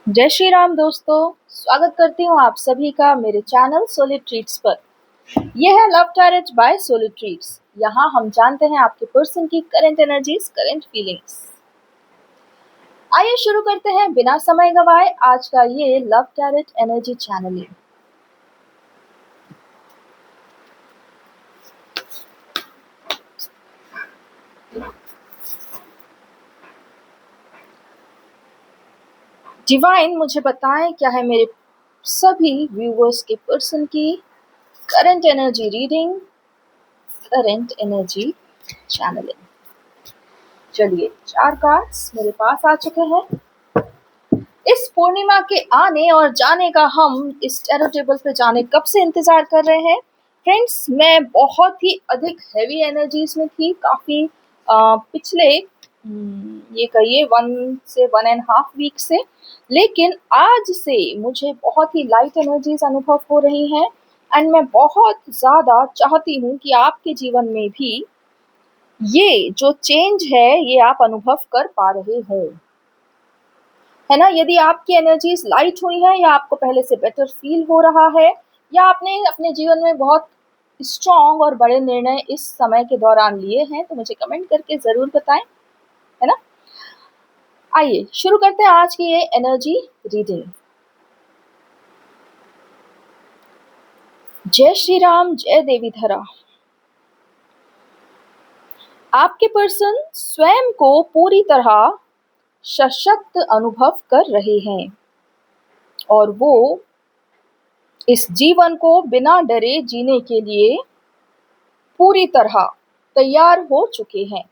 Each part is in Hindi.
जय श्री राम दोस्तों। स्वागत करती हूँ आप सभी का मेरे चैनल सोलिड ट्रीट्स पर। यह है love tarot by solid treats. यहाँ हम जानते हैं आपके पर्सन की करंट एनर्जीज, करंट फीलिंग्स। आइए शुरू करते हैं बिना समय गवाए आज का ये love tarot energy channelling. Divine मुझे बताएं क्या है मेरे सभी व्यूवर्स के पर्सन की current energy reading, current energy channelling. चलिए 4 कार्ड्स मेरे पास आ चुके हैं। इस पूर्णिमा के आने और जाने का हम इस टैरो टेबल पे जाने कब से इंतजार कर रहे हैं। फ्रेंड्स, मैं बहुत ही अधिक हैवी एनर्जीज में थी काफी पिछले ये कहिए 1 से 1.5 वीक से, लेकिन आज से मुझे बहुत ही लाइट एनर्जीज अनुभव हो रही हैं एंड मैं बहुत ज्यादा चाहती हूँ कि आपके जीवन में भी ये जो चेंज है ये आप अनुभव कर पा रहे हो, है ना। यदि आपकी एनर्जीज लाइट हुई है या आपको पहले से बेटर फील हो रहा है या आपने अपने जीवन में बहुत स्ट्रॉन्ग और बड़े निर्णय इस समय के दौरान लिए हैं तो मुझे कमेंट करके जरूर बताएं, है ना। आइए शुरू करते हैं आज की ये एनर्जी रीडिंग। जय श्री राम, जय देवी धरा। आपके पर्सन स्वयं को पूरी तरह सशक्त अनुभव कर रहे हैं और वो इस जीवन को बिना डरे जीने के लिए पूरी तरह तैयार हो चुके हैं।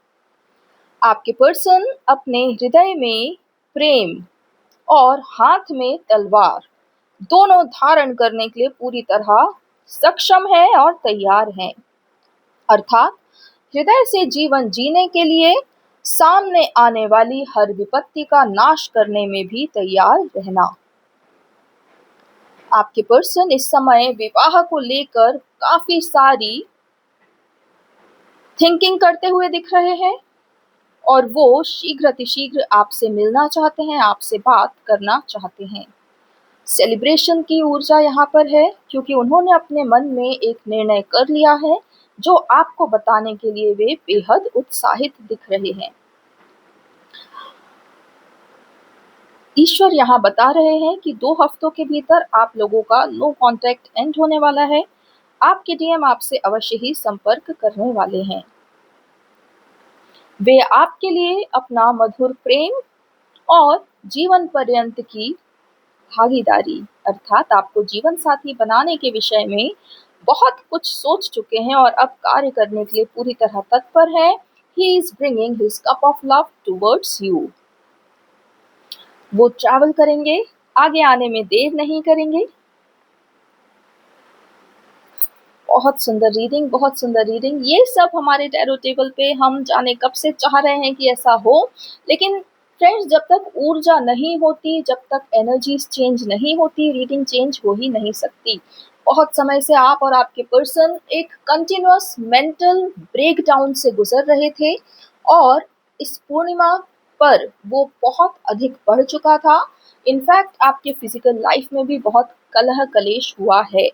आपके पर्सन अपने हृदय में प्रेम और हाथ में तलवार दोनों धारण करने के लिए पूरी तरह सक्षम है और तैयार हैं। अर्थात हृदय से जीवन जीने के लिए सामने आने वाली हर विपत्ति का नाश करने में भी तैयार रहना। आपके पर्सन इस समय विवाह को लेकर काफी सारी थिंकिंग करते हुए दिख रहे हैं और वो शीघ्र अतिशीघ्र आपसे मिलना चाहते हैं, आपसे बात करना चाहते हैं। सेलिब्रेशन की ऊर्जा यहाँ पर है क्योंकि उन्होंने अपने मन में एक निर्णय कर लिया है जो आपको बताने के लिए वे बेहद उत्साहित दिख रहे हैं। ईश्वर यहाँ बता रहे हैं कि 2 हफ्तों के भीतर आप लोगों का नो कॉन्टैक्ट एंड होने वाला है। आपके डीएम आपसे अवश्य ही संपर्क करने वाले हैं। वे आपके लिए अपना मधुर प्रेम और जीवन पर्यंत की भागीदारी अर्थात आपको जीवन साथी बनाने के विषय में बहुत कुछ सोच चुके हैं और अब कार्य करने के लिए पूरी तरह तत्पर है। He is bringing his cup of love towards you। वो ट्रैवल करेंगे, आगे आने में देर नहीं करेंगे। बहुत सुंदर रीडिंग, बहुत सुंदर रीडिंग। ये सब हमारे टैरो टेबल पे हम जाने कब से चाह रहे हैं कि ऐसा हो, लेकिन फ्रेंड्स जब तक ऊर्जा नहीं होती, जब तक एनर्जीज चेंज नहीं होती, रीडिंग चेंज हो ही नहीं सकती। बहुत समय से आप और आपके पर्सन एक कंटिन्यूअस मेंटल ब्रेकडाउन से गुजर रहे थे और इस पूर्णिमा पर वो बहुत अधिक बढ़ चुका था। इनफैक्ट आपके फिजिकल लाइफ में भी बहुत कलह कलेश हुआ है,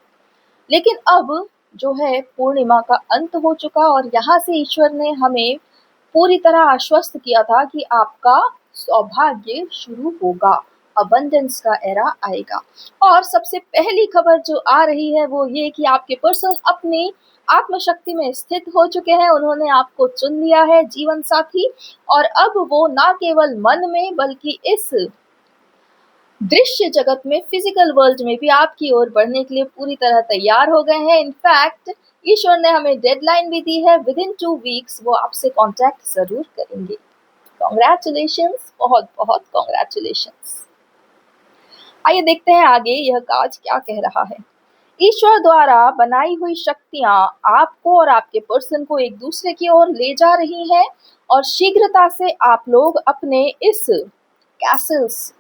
लेकिन अब जो है पूर्णिमा का अंत हो चुका और यहाँ से ईश्वर ने हमें पूरी तरह आश्वस्त किया था कि आपका सौभाग्य शुरू होगा, अबंडेंस का एरा आएगा। और सबसे पहली खबर जो आ रही है वो ये कि आपके पर्सन अपनी आत्मशक्ति में स्थित हो चुके हैं। उन्होंने आपको चुन लिया है जीवन साथी और अब वो ना केवल मन में बल्कि इस दृश्य जगत में, फिजिकल वर्ल्ड में भी आपकी ओर बढ़ने के लिए पूरी तरह तैयार हो गए हैं। इनफैक्ट ईश्वर ने हमें डेडलाइन भी दी है, विद इन 2 वीक्स वो आपसे कांटेक्ट जरूर करेंगे। कॉन्ग्रेचुलेशंस, बहुत बहुत कॉन्ग्रेचुलेशंस। आइए देखते हैं आगे यह कार्ड क्या कह रहा है। ईश्वर द्वारा बनाई हुई शक्तियां आपको और आपके पर्सन को एक दूसरे की ओर ले जा रही हैं और शीघ्रता से आप लोग अपने इस कैसल्स,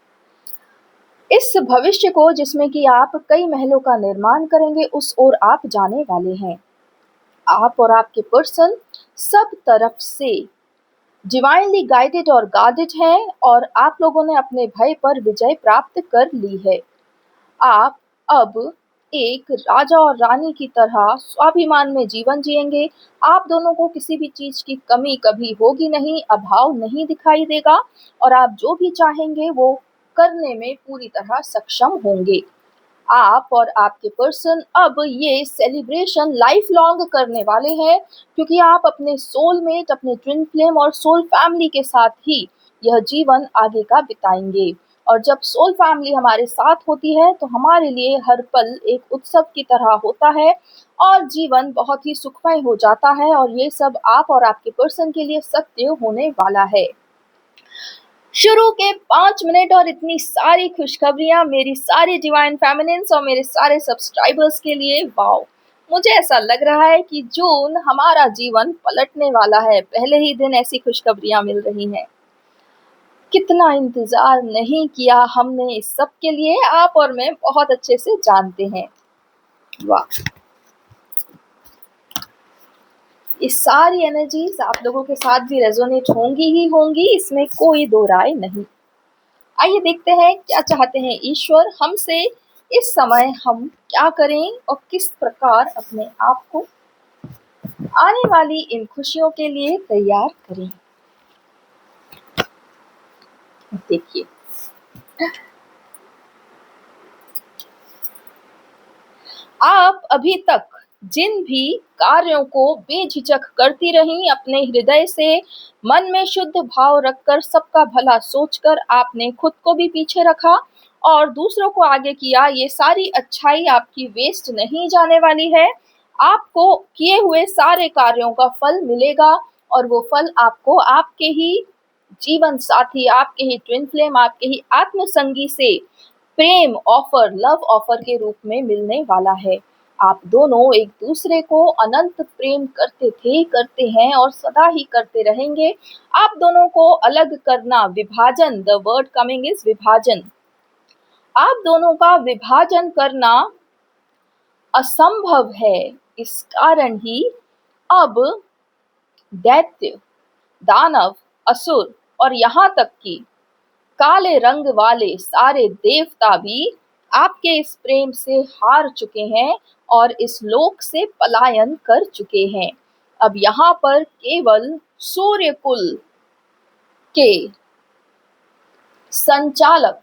इस भविष्य को जिसमें कि आप कई महलों का निर्माण करेंगे, उस ओर आप जाने वाले हैं। आप और आपके पर्सन सब तरफ से डिवाइनली गाइडेड और गार्डेड हैं और आप लोगों ने अपने भय पर विजय प्राप्त कर ली है। आप अब एक राजा और रानी की तरह स्वाभिमान में जीवन जिएंगे। आप दोनों को किसी भी चीज की कमी कभी होगी नहीं, अभाव नहीं दिखाई देगा और आप जो भी चाहेंगे वो करने में पूरी तरह सक्षम होंगे। आप और आपके पर्सन अब ये सेलिब्रेशन लाइफ लॉन्ग करने वाले हैं, क्योंकि आप अपने सोलमेट, अपने ट्विन फ्लेम और सोल फैमिली के साथ ही यह जीवन आगे का बिताएंगे। और जब सोल फैमिली हमारे साथ होती है तो हमारे लिए हर पल एक उत्सव की तरह होता है और जीवन बहुत ही सुखमय हो जाता है, और ये सब आप और आपके पर्सन के लिए सत्य होने वाला है। शुरू के 5 मिनट और इतनी सारी खुशखबरियां मेरी सारी डिवाइन फेमिनिन्स और मेरे सारे सब्सक्राइबर्स के लिए, वाओ। मुझे ऐसा लग रहा है कि जून हमारा जीवन पलटने वाला है। पहले ही दिन ऐसी खुशखबरियां मिल रही हैं। कितना इंतजार नहीं किया हमने इस सब के लिए, आप और मैं बहुत अच्छे से जानते हैं। वाह, ये सारी एनर्जीज आप लोगों के साथ भी रेजोनेट होंगी ही होंगी, इसमें कोई दो राय नहीं। आइए देखते हैं क्या चाहते हैं ईश्वर हमसे इस समय, हम क्या करें और किस प्रकार अपने आप को आने वाली इन खुशियों के लिए तैयार करें। देखिए, आप अभी तक जिन भी कार्यों को बेझिझक करती रहीं, अपने हृदय से मन में शुद्ध भाव रखकर, सबका भला सोचकर आपने खुद को भी पीछे रखा और दूसरों को आगे किया, ये सारी अच्छाई आपकी वेस्ट नहीं जाने वाली है। आपको किए हुए सारे कार्यों का फल मिलेगा और वो फल आपको आपके ही जीवन साथी, आपके ही ट्विन फ्लेम, आपके ही आत्म संगी से प्रेम ऑफर, लव ऑफर के रूप में मिलने वाला है। आप दोनों एक दूसरे को अनंत प्रेम करते थे, करते हैं और सदा ही करते रहेंगे। आप दोनों को अलग करना, विभाजन, द वर्ड कमिंग इज विभाजन, आप दोनों का विभाजन करना असंभव है। इस कारण ही अब दैत्य, दानव, असुर और यहाँ तक कि काले रंग वाले सारे देवता भी आपके इस प्रेम से हार चुके हैं और इस लोक से पलायन कर चुके हैं। अब यहाँ पर केवल सूर्य कुल के संचालक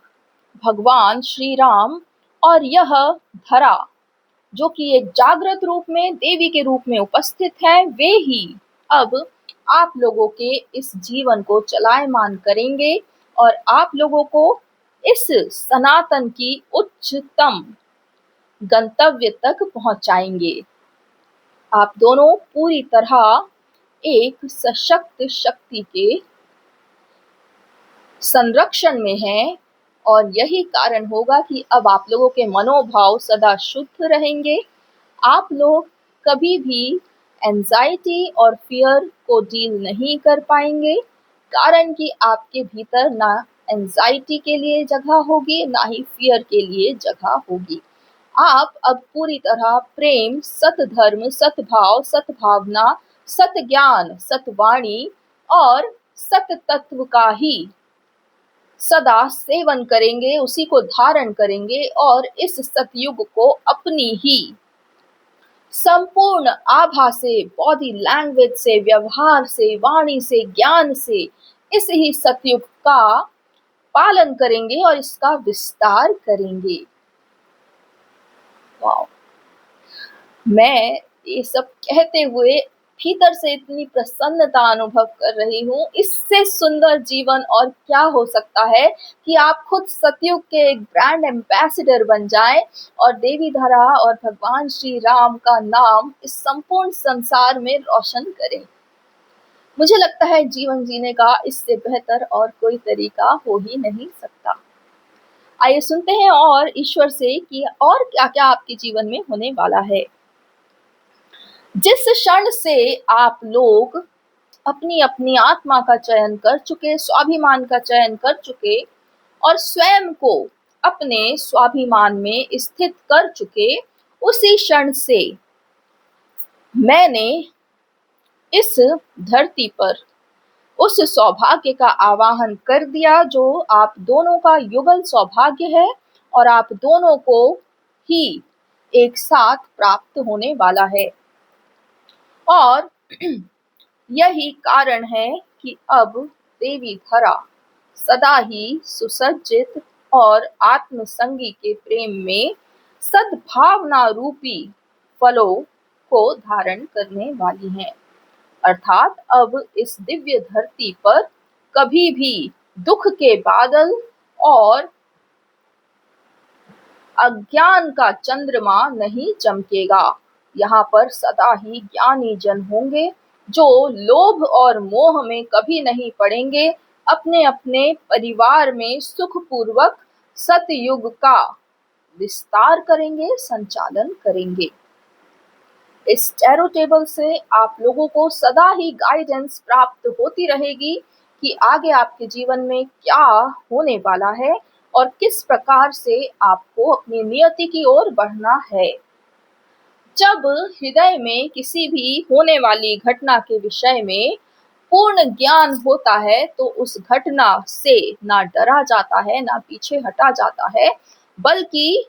भगवान श्री राम और यह धरा, जो कि एक जागृत रूप में देवी के रूप में उपस्थित है, वे ही अब आप लोगों के इस जीवन को चलायमान करेंगे और आप लोगों को इस सनातन की उच्चतम गंतव्य तक पहुंचाएंगे। आप दोनों पूरी तरह एक सशक्त शक्ति के संरक्षण में हैं और यही कारण होगा कि अब आप लोगों के मनोभाव सदा शुद्ध रहेंगे। आप लोग कभी भी एंजाइटी और फियर को डील नहीं कर पाएंगे, कारण कि आपके भीतर ना एंजाइटी के लिए जगह होगी, ना ही फियर के लिए जगह होगी। आप अब पूरी तरह प्रेम, सतधर्म, सद्भाव, सद्भावना, सत्ज्ञान, सत्वाणी और सत तत्व का ही सदा सेवन करेंगे, उसी को धारण करेंगे और इस सतयुग को अपनी ही संपूर्ण आभा से, बॉडी लैंग्वेज से, व्यवहार से, वाणी से, ज्ञान से इस ही सतयुग का पालन करेंगे और इसका विस्तार करेंगे। वाओ, मैं ये सब कहते हुए भीतर से इतनी प्रसन्नता अनुभव कर रही हूँ। इससे सुंदर जीवन और क्या हो सकता है कि आप खुद सतयुग के एक ब्रांड एम्बेसडर बन जाएं और देवी धरा और भगवान श्री राम का नाम इस संपूर्ण संसार में रोशन करें। मुझे लगता है जीवन जीने का इससे बेहतर और कोई तरीका हो ही नहीं सकता। आइए सुनते हैं और ईश्वर से कि और क्या क्या आपके जीवन में होने वाला है। जिस क्षण से आप लोग अपनी अपनी आत्मा का चयन कर चुके, स्वाभिमान का चयन कर चुके और स्वयं को अपने स्वाभिमान में स्थित कर चुके, उसी क्षण से मैंने इस धरती पर उस सौभाग्य का आवाहन कर दिया जो आप दोनों का युगल सौभाग्य है और आप दोनों को ही एक साथ प्राप्त होने वाला है। और यही कारण है कि अब देवी धरा सदा ही सुसज्जित और आत्मसंगी के प्रेम में सद्भावना रूपी फलों को धारण करने वाली हैं। अर्थात अब इस दिव्य धरती पर कभी भी दुख के बादल और अज्ञान का चंद्रमा नहीं चमकेगा। यहाँ पर सदा ही ज्ञानी जन होंगे जो लोभ और मोह में कभी नहीं पड़ेंगे, अपने अपने परिवार में सुखपूर्वक सतयुग का विस्तार करेंगे, संचालन करेंगे। इस टैरो टेबल से आप लोगों को सदा ही गाइडेंस प्राप्त होती रहेगी कि आगे आपके जीवन में क्या होने वाला है और किस प्रकार से आपको अपनी नियति की ओर बढ़ना है। जब हृदय में किसी भी होने वाली घटना के विषय में पूर्ण ज्ञान होता है तो उस घटना से ना डरा जाता है ना पीछे हटा जाता है, बल्कि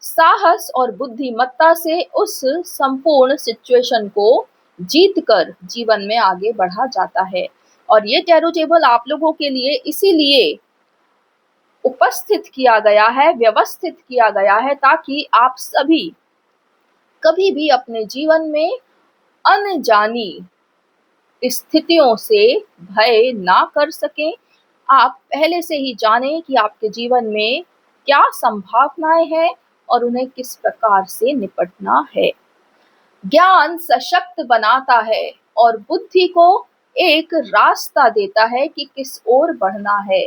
साहस और बुद्धिमत्ता से उस संपूर्ण सिचुएशन को जीतकर जीवन में आगे बढ़ा जाता है। और ये टैरो टेबल आप लोगों के लिए इसीलिए उपस्थित किया गया है, व्यवस्थित किया गया है, ताकि आप सभी कभी भी अपने जीवन में अनजानी स्थितियों से भय ना कर सकें। आप पहले से ही जानें कि आपके जीवन में क्या संभावनाएं हैं और उन्हें किस प्रकार से निपटना है। ज्ञान सशक्त बनाता है और बुद्धि को एक रास्ता देता है कि किस ओर बढ़ना है,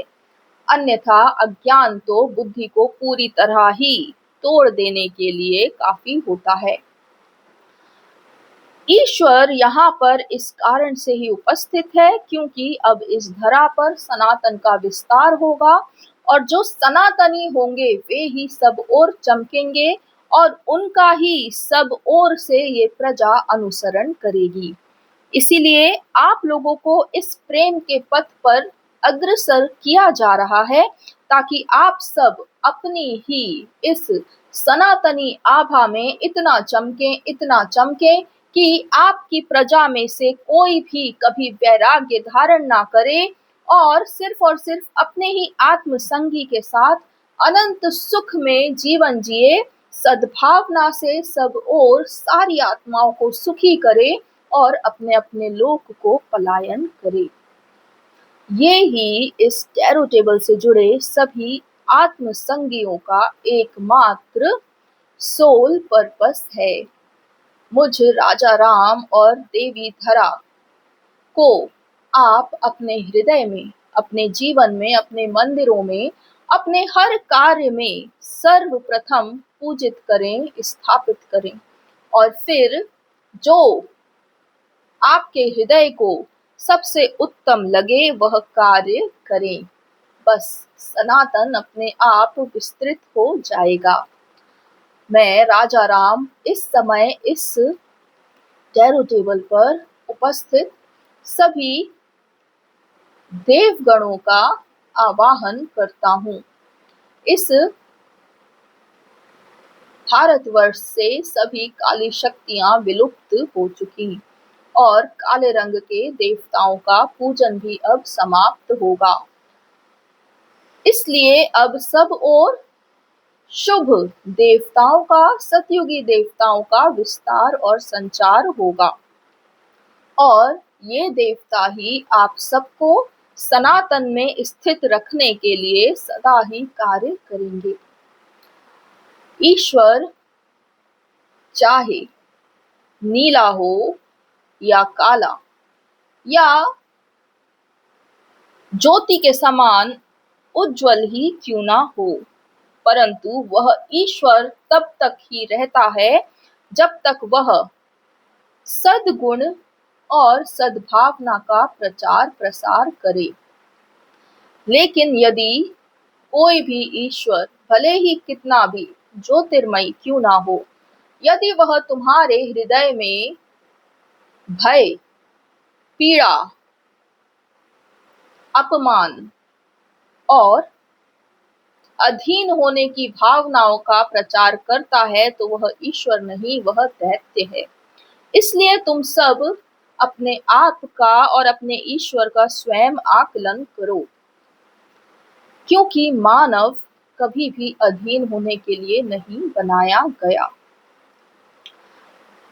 अन्यथा अज्ञान तो बुद्धि को पूरी तरह ही तोड़ देने के लिए काफी होता है। ईश्वर यहाँ पर इस कारण से ही उपस्थित है क्योंकि अब इस धरा पर सनातन का विस्तार होगा और जो सनातनी होंगे वे ही सब ओर चमकेंगे और उनका ही सब ओर से ये प्रजा अनुसरण करेगी। इसीलिए आप लोगों को इस प्रेम के पथ पर अग्रसर किया जा रहा है ताकि आप सब अपनी ही इस सनातनी आभा में इतना चमके कि आपकी प्रजा में से कोई भी कभी वैराग्य धारण ना करे और सिर्फ अपने ही आत्मसंगी के साथ अनंत सुख में जीवन जिए, सद्भावना से सब और सारी आत्माओं को सुखी करे और अपने अपने लोक को पलायन करे। ये ही इस टैरो टेबल से जुड़े सभी आत्मसंगियों का एकमात्र सोल पर्पस है। मुझ राजा राम और देवी धरा को आप अपने हृदय में, अपने जीवन में, अपने मंदिरों में, अपने हर कार्य में सर्वप्रथम पूजित करें, स्थापित करें और फिर जो आपके हृदय को सबसे उत्तम लगे वह कार्य करें। बस सनातन अपने आप विस्तृत हो जाएगा। मैं राजा राम इस समय इस टैरो टेबल पर उपस्थित सभी देवगणों का आवाहन करता हूँ। इस भारतवर्ष से सभी काली शक्तियां विलुप्त हो चुकी और काले रंग के देवताओं का पूजन भी अब समाप्त होगा। इसलिए अब सब और शुभ देवताओं का, सतयुगी देवताओं का विस्तार और संचार होगा और ये देवता ही आप सबको सनातन में स्थित रखने के लिए सदा ही कार्य करेंगे। ईश्वर चाहे नीला हो या काला या ज्योति के समान उज्जवल ही क्यों ना हो, परंतु वह ईश्वर तब तक ही रहता है जब तक वह सद्गुण और सद्भावना का प्रचार प्रसार करे। लेकिन यदि कोई भी ईश्वर भले ही कितना भी ज्योतिर्मयी क्यों ना हो, यदि वह तुम्हारे हृदय में भय, पीड़ा अपमान और अधीन होने की भावनाओं का प्रचार करता है तो वह ईश्वर नहीं, वह दैत्य है। इसलिए तुम सब अपने आप का और अपने ईश्वर का स्वयं आकलन करो, क्योंकि मानव कभी भी अधीन होने के लिए नहीं बनाया गया।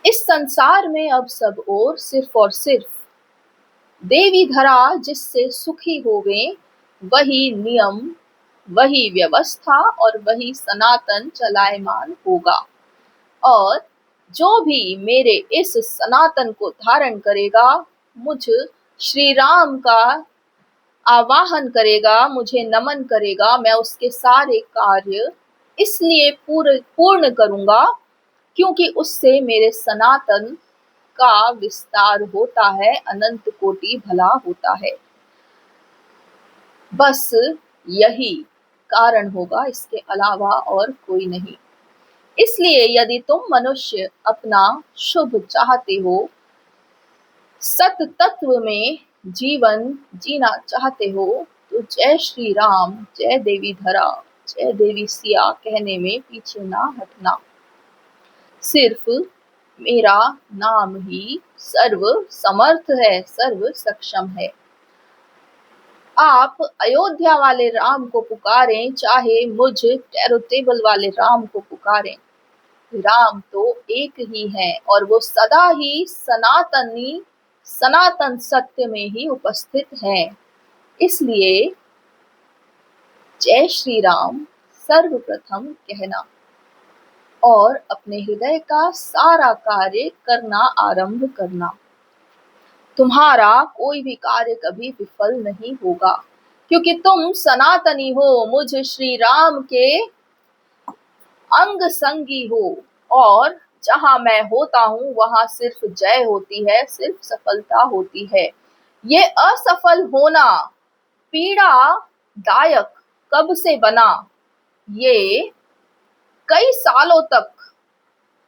इस संसार में अब सब और सिर्फ देवी धरा जिससे सुखी होवे, वही नियम, वही व्यवस्था और वही सनातन चलायमान होगा। और जो भी मेरे इस सनातन को धारण करेगा, मुझ श्री राम का आवाहन करेगा, मुझे नमन करेगा, मैं उसके सारे कार्य इसलिए पूर्ण करूंगा क्योंकि उससे मेरे सनातन का विस्तार होता है, अनंत कोटि भला होता है। बस यही कारण होगा, इसके अलावा और कोई नहीं। इसलिए यदि तुम मनुष्य अपना शुभ चाहते हो, सत तत्व में जीवन जीना चाहते हो, तो जय श्री राम, जय देवी धरा, जय देवी सिया कहने में पीछे ना हटना। सिर्फ मेरा नाम ही सर्व समर्थ है, सर्व सक्षम है। आप अयोध्या वाले राम को पुकारें, चाहे मुझ टैरो टेबल वाले राम को पुकारें, राम तो एक ही है और वो सदा ही सनातन सत्य में ही उपस्थित है। इसलिए जय श्री राम सर्वप्रथम कहना और अपने हृदय का सारा कार्य करना आरंभ करना। तुम्हारा कोई भी कार्य कभी विफल नहीं होगा, क्योंकि तुम सनातनी हो, मुझ श्री राम के अंग संगी हो। और जहां मैं होता हूँ वहां सिर्फ जय होती है, सिर्फ सफलता होती है। ये असफल होना पीड़ादायक कब से बना? ये कई सालों तक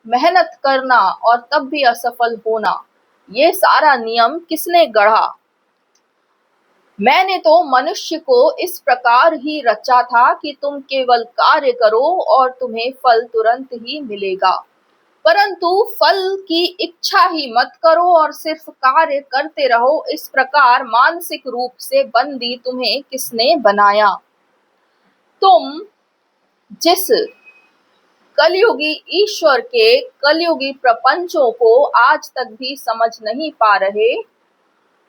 मेहनत करना और तब भी असफल होना, ये सारा नियम किसने गढ़ा? मैंने तो मनुष्य को इस प्रकार ही रचा था कि तुम केवल कार्य करो और तुम्हें फल तुरंत ही मिलेगा। परंतु फल की इच्छा ही मत करो और सिर्फ कार्य करते रहो। इस प्रकार मानसिक रूप से बंदी तुम्हें किसने बनाया? तुम जिस कलयुगी ईश्वर के कलयुगी प्रपंचों को आज तक भी समझ नहीं पा रहे,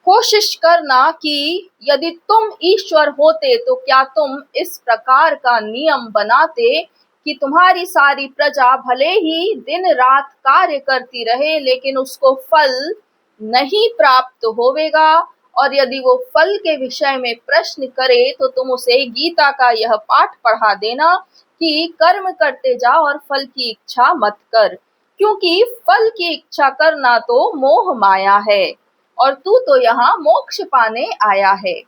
कोशिश करना कि यदि तुम ईश्वर होते तो क्या तुम इस प्रकार का नियम बनाते कि तुम्हारी सारी प्रजा भले ही दिन रात कार्य करती रहे लेकिन उसको फल नहीं प्राप्त होवेगा। और यदि वो फल के विषय में प्रश्न करे तो तुम उसे गीता का यह पाठ पढ़ा देना कि कर्म करते जा और फल की इच्छा मत कर, क्योंकि फल की इच्छा करना तो मोह माया है और तू तो यहाँ मोक्ष पाने आया है।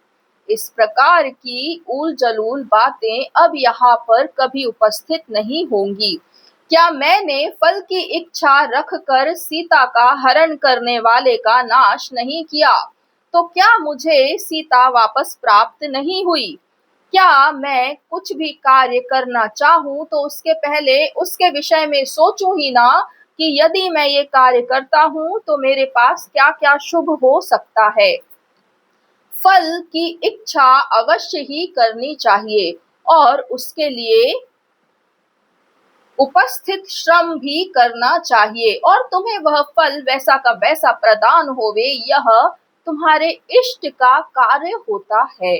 इस प्रकार की उल जलूल बातें अब यहाँ पर कभी उपस्थित नहीं होंगी। क्या मैंने फल की इच्छा रखकर सीता का हरण करने वाले का नाश नहीं किया, तो क्या मुझे सीता वापस प्राप्त नहीं हुई? क्या मैं कुछ भी कार्य करना चाहूं तो उसके पहले उसके विषय में सोचूं ही ना कि यदि मैं ये कार्य करता हूं तो मेरे पास क्या क्या शुभ हो सकता है? फल की इच्छा अवश्य ही करनी चाहिए और उसके लिए उपस्थित श्रम भी करना चाहिए और तुम्हें वह फल वैसा का वैसा प्रदान होवे, यह तुम्हारे इष्ट का कार्य होता है।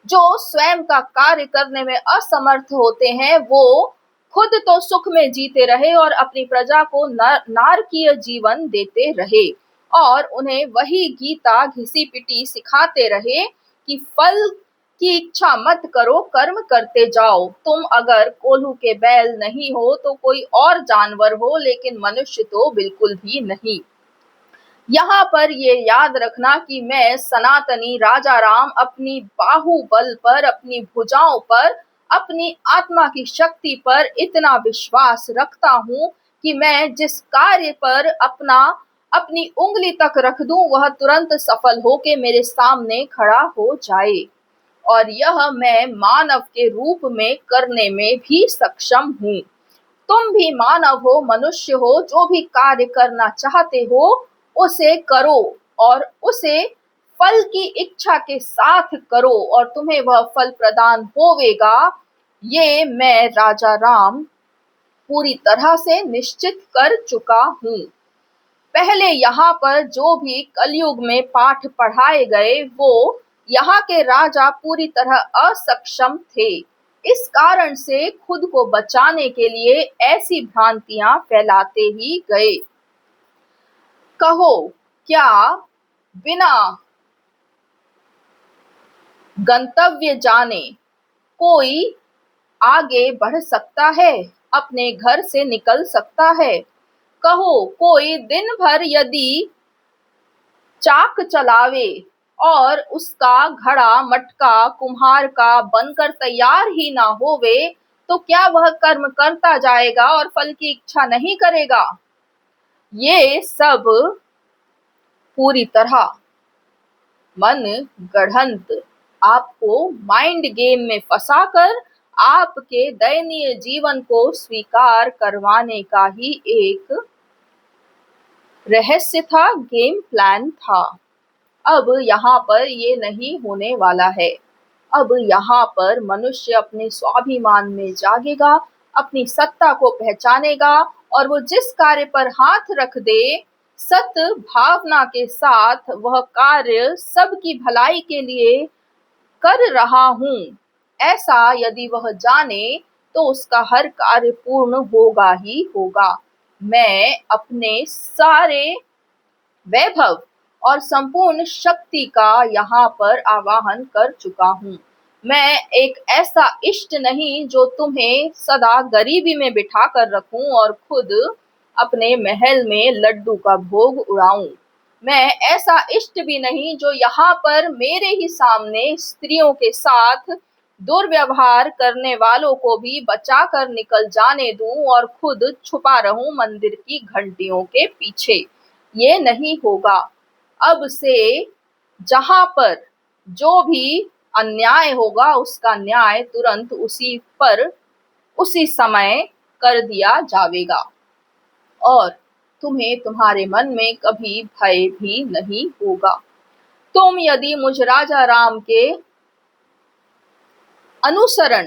जो स्वयं का कार्य करने में असमर्थ होते हैं वो खुद तो सुख में जीते रहे और अपनी प्रजा को नारकीय जीवन देते रहे और उन्हें वही गीता घिसी पिटी सिखाते रहे कि फल की इच्छा मत करो, कर्म करते जाओ। तुम अगर कोल्हू के बैल नहीं हो तो कोई और जानवर हो, लेकिन मनुष्य तो बिल्कुल भी नहीं। यहाँ पर ये याद रखना कि मैं सनातनी राजा राम अपनी बाहुबल पर, अपनी भुजाओं पर, अपनी आत्मा की शक्ति पर इतना विश्वास रखता हूँ कि मैं जिस कार्य पर अपनी उंगली तक रख दूं वह तुरंत सफल होके मेरे सामने खड़ा हो जाए। और यह मैं मानव के रूप में करने में भी सक्षम हूँ। तुम भी मानव हो, मनुष्य हो, जो भी कार्य करना चाहते हो उसे करो और उसे फल की इच्छा के साथ करो और तुम्हें वह फल प्रदान होवेगा। ये मैं राजा राम पूरी तरह से निश्चित कर चुका हूँ। पहले यहाँ पर जो भी कलयुग में पाठ पढ़ाए गए वो यहाँ के राजा पूरी तरह असक्षम थे। इस कारण से खुद को बचाने के लिए ऐसी भ्रांतियां फैलाते ही गए। कहो, क्या बिना गंतव्य जाने कोई आगे बढ़ सकता है, अपने घर से निकल सकता है? कहो, कोई दिन भर यदि चाक चलावे और उसका घड़ा मटका कुम्हार का बनकर तैयार ही ना होवे तो क्या वह कर्म करता जाएगा और फल की इच्छा नहीं करेगा? ये सब पूरी तरह मन गढ़ंत, आपको माइंड गेम में फंसाकर आपके दयनीय जीवन को स्वीकार करवाने का ही एक रहस्य था, गेम प्लान था। अब यहाँ पर ये नहीं होने वाला है। अब यहाँ पर मनुष्य अपने स्वाभिमान में जागेगा, अपनी सत्ता को पहचानेगा और वो जिस कार्य पर हाथ रख दे सत भावना के साथ वह कार्य सबकी भलाई के लिए कर रहा हूँ, ऐसा यदि वह जाने तो उसका हर कार्य पूर्ण होगा ही होगा। मैं अपने सारे वैभव और संपूर्ण शक्ति का यहाँ पर आवाहन कर चुका हूँ। मैं एक ऐसा इष्ट नहीं जो तुम्हें सदा गरीबी में बिठा कर रखूं और खुद अपने महल में लड्डू का भोग उड़ाऊं। मैं ऐसा इष्ट भी नहीं जो यहाँ पर मेरे ही सामने स्त्रियों के साथ दुर्व्यवहार करने वालों को भी बचा कर निकल जाने दूं और खुद छुपा रहूं मंदिर की घंटियों के पीछे। ये नहीं होगा। अब से जहाँ पर जो भी अन्याय होगा उसका न्याय तुरंत उसी समय कर दिया जाएगा और तुम्हें तुम्हारे मन में कभी भय भी नहीं होगा। तुम यदि मुझ राजा राम के अनुसरण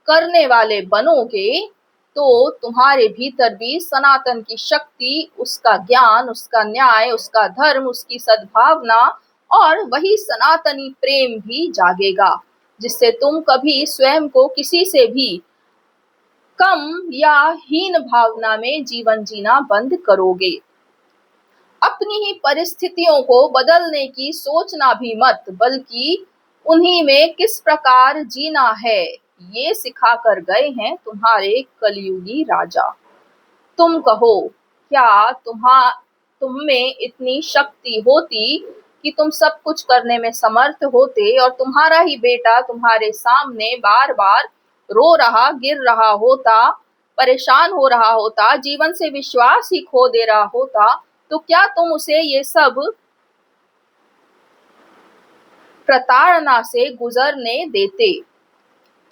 करने वाले बनोगे तो तुम्हारे भीतर भी सनातन की शक्ति, उसका ज्ञान, उसका न्याय, उसका धर्म, उसकी सद्भावना और वही सनातनी प्रेम भी जागेगा, जिससे तुम कभी स्वयं को किसी से भी कम या हीन भावना में जीवन जीना बंद करोगे। अपनी ही परिस्थितियों को बदलने की सोचना भी मत, बल्कि उन्हीं में किस प्रकार जीना है ये सिखा कर गए हैं तुम्हारे कलयुगी राजा। तुम कहो, क्या तुम में इतनी शक्ति होती कि तुम सब कुछ करने में समर्थ होते और तुम्हारा ही बेटा तुम्हारे सामने बार बार रो रहा, गिर रहा होता, परेशान हो रहा होता, जीवन से विश्वास ही खो दे रहा होता, तो क्या तुम उसे ये सब प्रताड़ना से गुजरने देते?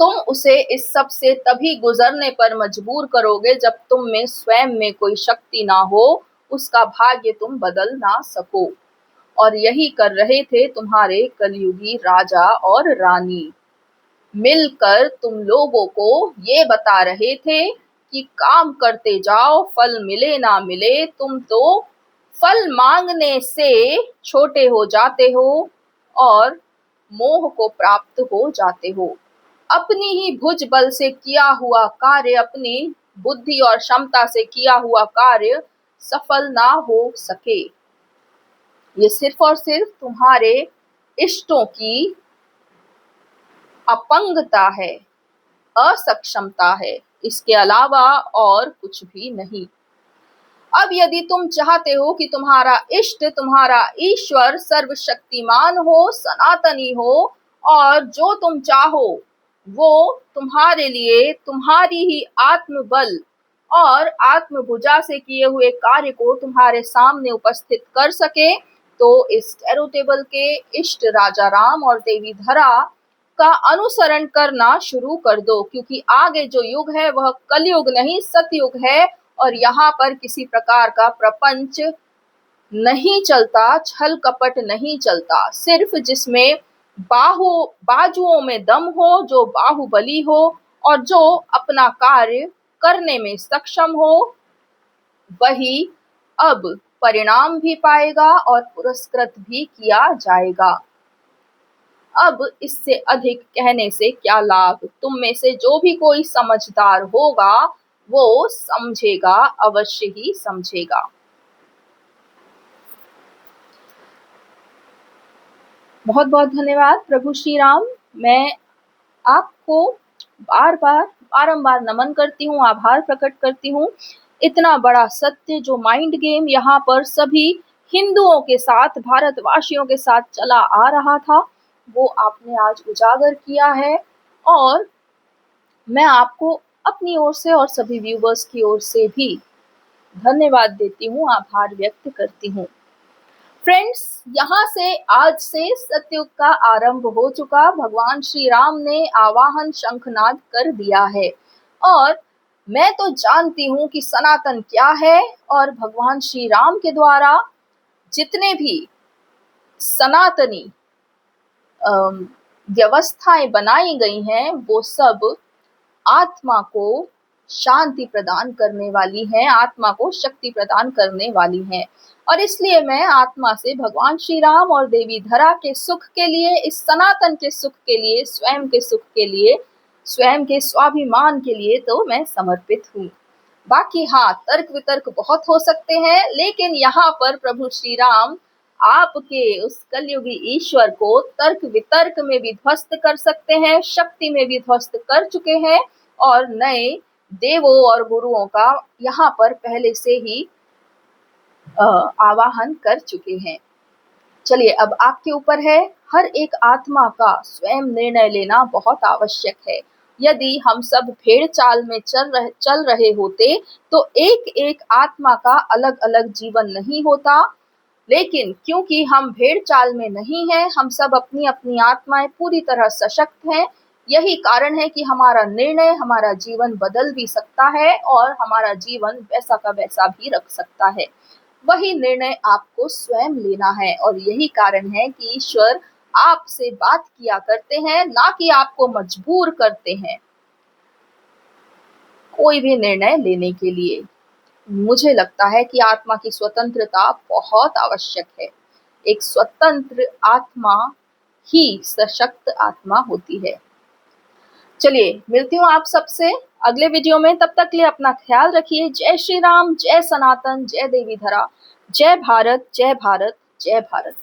तुम उसे इस सब से तभी गुजरने पर मजबूर करोगे जब तुम में स्वयं में कोई शक्ति ना हो, उसका भाग्य तुम बदल ना सको। और यही कर रहे थे तुम्हारे कलयुगी राजा और रानी। मिलकर तुम लोगों को ये बता रहे थे कि काम करते जाओ, फल मिले ना मिले, तुम तो फल मांगने से छोटे हो जाते हो और मोह को प्राप्त हो जाते हो। अपनी ही भुज बल से किया हुआ कार्य, अपनी बुद्धि और क्षमता से किया हुआ कार्य सफल ना हो सके। ये सिर्फ और सिर्फ तुम्हारे इष्टों की अपंगता है, असक्षमता है, इसके अलावा और कुछ भी नहीं। अब यदि तुम चाहते हो कि तुम्हारा इष्ट, तुम्हारा ईश्वर सर्वशक्तिमान हो, सनातनी हो और जो तुम चाहो वो तुम्हारे लिए तुम्हारी ही आत्मबल और आत्मभुजा से किए हुए कार्य को तुम्हारे सामने उपस्थित कर सके, तो इस टैरो टेबल के इष्ट राजा राम और देवी धरा का अनुसरण करना शुरू कर दो, क्योंकि आगे जो युग है वह कलयुग नहीं सतयुग है और यहाँ पर किसी प्रकार का प्रपंच नहीं चलता, छल कपट नहीं चलता। सिर्फ जिसमें बाजुओं में दम हो, जो बाहुबली हो और जो अपना कार्य करने में सक्षम हो, वही अब परिणाम भी पाएगा और पुरस्कृत भी किया जाएगा। अब इससे अधिक कहने से क्या लाभ। तुम में से जो भी कोई समझदार होगा वो समझेगा, अवश्य ही समझेगा। बहुत बहुत धन्यवाद प्रभु श्री राम। मैं आपको बारंबार नमन करती हूँ, आभार प्रकट करती हूँ। इतना बड़ा सत्य जो माइंड गेम यहाँ पर सभी हिंदुओं के साथ, भारतवासियों के साथ चला आ रहा था, वो आपने आज उजागर किया है और मैं आपको अपनी ओर से और सभी व्यूवर्स की ओर से भी धन्यवाद देती हूँ, आभार व्यक्त करती हूँ। फ्रेंड्स, यहाँ से आज से सतयुग का आरंभ हो चुका। भगवान श्री राम ने आवाहन शंखनाद कर दिया है और मैं तो जानती हूँ कि सनातन क्या है और भगवान श्री राम के द्वारा जितने भी सनातनी व्यवस्थाएं बनाई गई हैं वो सब आत्मा को शांति प्रदान करने वाली हैं, आत्मा को शक्ति प्रदान करने वाली हैं। और इसलिए मैं आत्मा से भगवान श्री राम और देवी धरा के सुख के लिए, इस सनातन के सुख के लिए, स्वयं के सुख के लिए, स्वयं के स्वाभिमान के लिए तो मैं समर्पित हूँ। बाकी हाँ, तर्क वितर्क बहुत हो सकते हैं, लेकिन यहाँ पर प्रभु श्री राम आपके उस कलयुगी ईश्वर को तर्क वितर्क में भी ध्वस्त कर सकते हैं, शक्ति में भी ध्वस्त कर चुके हैं और नए देवों और गुरुओं का यहाँ पर पहले से ही आवाहन कर चुके हैं। चलिए, अब आपके ऊपर है। हर एक आत्मा का स्वयं निर्णय लेना बहुत आवश्यक है। यदि हम सब भेड़ चाल में चल रहे होते तो एक एक आत्मा का अलग अलग जीवन नहीं होता, लेकिन क्योंकि हम भेड़ चाल में नहीं हैं, हम सब अपनी अपनी आत्माएं पूरी तरह सशक्त हैं। यही कारण है कि हमारा निर्णय हमारा जीवन बदल भी सकता है और हमारा जीवन वैसा का वैसा भी रख सकता है। वही निर्णय आपको स्वयं लेना है और यही कारण है कि ईश्वर आपसे बात किया करते हैं, ना कि आपको मजबूर करते हैं कोई भी निर्णय लेने के लिए। मुझे लगता है कि आत्मा की स्वतंत्रता बहुत आवश्यक है। एक स्वतंत्र आत्मा ही सशक्त आत्मा होती है। चलिए, मिलती हूँ आप सबसे अगले वीडियो में। तब तक के लिए अपना ख्याल रखिए। जय श्री राम, जय सनातन, जय देवी धरा, जय भारत, जय भारत, जय भारत।